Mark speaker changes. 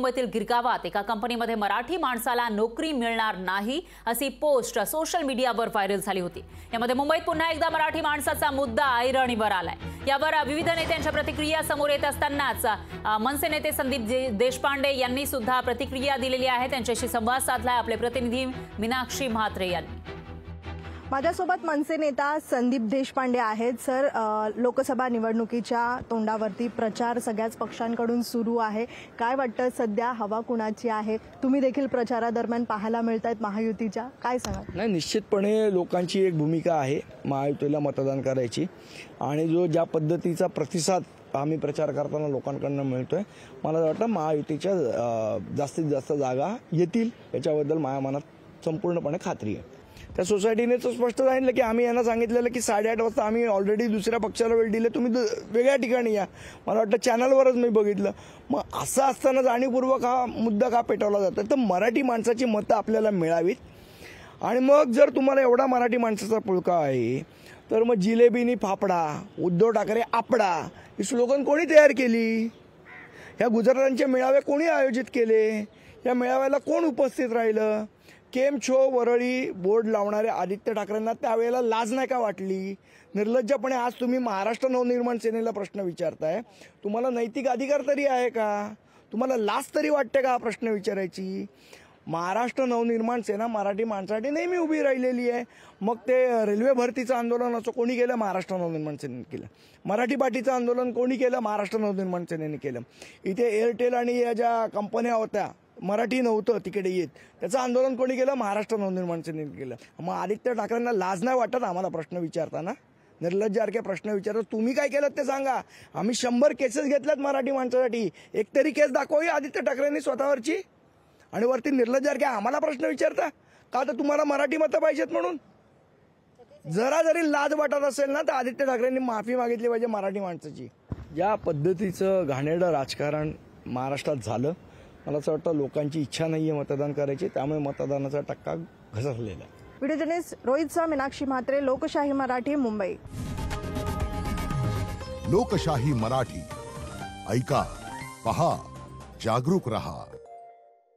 Speaker 1: मुंबईतील गिरगावात एका कंपनीमध्ये मराठी माणसाला नोकरी मिळणार नाही अशी पोस्ट सोशल मीडियावर व्हायरल झाली होती। यामध्ये मुंबईत पुन्हा एकदा मराठी माणसाचा मुद्दा ऐरणीवर आलाय। यावर विविध नेत्यांच्या प्रतिक्रिया समोर येत असतानाच मनसे नेते संदीप देशपांडे यांनी सुद्धा प्रतिक्रिया दिलेली आहे। त्यांच्याशी संवाद साधलाय आपले प्रतिनिधी मीनाक्षी म्हात्रे यांनी।
Speaker 2: माझ्यासोबत मनसे नेता संदीप देशपांडे आहेत। सर, लोकसभा निवडणुकीच्या तोंडावरती प्रचार सगळ्याच पक्षांकडून सुरू आहे। काय वाटतं सध्या हवा कुणाची आहे? तुम्ही देखील प्रचारादरम्यान पाहायला मिळतायत महायुतीच्या, काय सांगा?
Speaker 3: नाही, निश्चितपणे लोकांची एक भूमिका आहे महायुतीला मतदान करायची आणि ज्या पद्धतीचा प्रतिसाद आम्ही प्रचार करताना लोकांकडून मिळतोय, मला वाटतं महायुतीच्या जास्तीत जास्त जागा येतील याच्याबद्दल माझ्या मनात संपूर्णपणे खात्री आहे। त्या सोसायटीने तर स्पष्ट सांगितलं की आम्ही यांना सांगितलेलं की 8:30 वाजता आम्ही ऑलरेडी दुसऱ्या पक्षाला वेळ दिले, तुम्ही वेगळ्या ठिकाणी या। मला वाटतं चॅनलवरच मी बघितलं। मग असं असताना जाणीवपूर्वक हा मुद्दा का पेटवला जातो? तर मराठी माणसाची मतं आपल्याला मिळावीत। आणि मग जर तुम्हाला एवढा मराठी माणसाचा पुळका आहे तर मग जिलेबीनी फाफडा, उद्धव ठाकरे आपडा ही स्लोगन कोणी तयार केली? ह्या गुजरातांचे मेळावे कोणी आयोजित केले? या मेळाव्याला कोण उपस्थित राहिलं? केम छो वरळी बोर्ड लावणारे आदित्य ठाकरेंना त्यावेळेला लाज नाही का वाटली? निर्लज्जपणे आज तुम्ही महाराष्ट्र नवनिर्माण सेनेला प्रश्न विचारताय। तुम्हाला नैतिक अधिकार तरी आहे का? तुम्हाला लाज तरी वाटते का हा प्रश्न विचारायची? महाराष्ट्र नवनिर्माण सेना मराठी माणसासाठी नेहमी उभी राहिलेली आहे। मग ते रेल्वे भरतीचं आंदोलन असं कोणी केलं? महाराष्ट्र नवनिर्माण सेनेने केलं। मराठी पाटीचं आंदोलन कोणी केलं? महाराष्ट्र नवनिर्माण सेनेने केलं। इथे एअरटेल आणि या ज्या कंपन्या होत्या, मराठी नव्हतं तिकडे येत, त्याचं आंदोलन कोणी केलं? महाराष्ट्र नवनिर्माण सेनेने केलं। मग आदित्य ठाकरेंना लाज नाही वाटत आम्हाला प्रश्न विचारताना? निर्लज्जासारखे प्रश्न विचारतात। तुम्ही काय केलं ते सांगा। आम्ही 100 केसेस घेतल्यात मराठी माणसासाठी, एक तरी केस दाखवावी आदित्य ठाकरेंनी स्वतःवरची, आणि वरती निर्लज्जासारखे आम्हाला प्रश्न विचारता का? तर तुम्हाला मराठी मतं पाहिजेत म्हणून? जरा जरी लाज वाटत असेल ना तर आदित्य ठाकरेंनी माफी मागितली पाहिजे मराठी माणसाची। ज्या पद्धतीचं घाणेरडं राजकारण महाराष्ट्रात झालं, मला असं वाटतं लोकांची इच्छा नाहीये मतदान करायची, त्यामुळे मतदानाचा टक्का घसरलेला आहे।
Speaker 2: व्हिडिओ जर्नलिस्ट रोहितसह मीनाक्षी म्हात्रे, लोकशाही मराठी, मुंबई।
Speaker 4: लोकशाही मराठी, ऐका, पहा, जागरूक रहा।